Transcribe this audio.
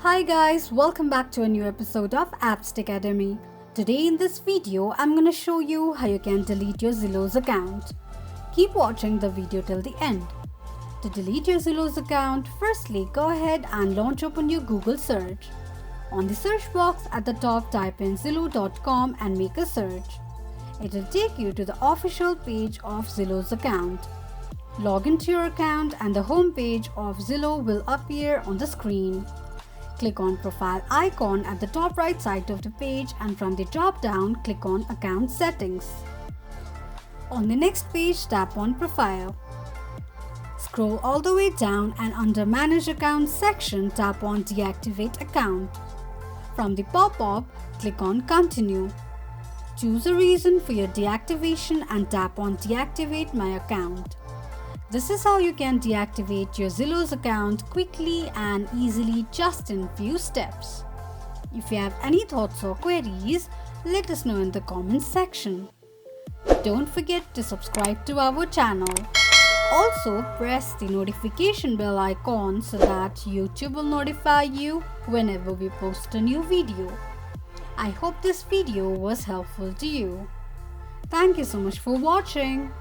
Hi guys, welcome back to a new episode of Apps Academy. Today in this video, I'm gonna show you how you can delete your Zillow's account. Keep watching the video till the end. To delete your Zillow's account, firstly go ahead and launch open your Google search. On the search box at the top, type in zillow.com and make a search. It will take you to the official page of Zillow's account. Log into your account and the home page of Zillow will appear on the screen. Click on profile icon at the top right side of the page and from the drop down click on account settings. On the next page, tap on profile. Scroll all the way down and under manage accounts section, tap on deactivate account. From the pop-up, click on continue. Choose a reason for your deactivation and tap on deactivate my account. This is how you can deactivate your Zillow's account quickly and easily just in few steps. If you have any thoughts or queries, let us know in the comments section. Don't forget to subscribe to our channel. Also, press the notification bell icon so that YouTube will notify you whenever we post a new video. I hope this video was helpful to you. Thank you so much for watching.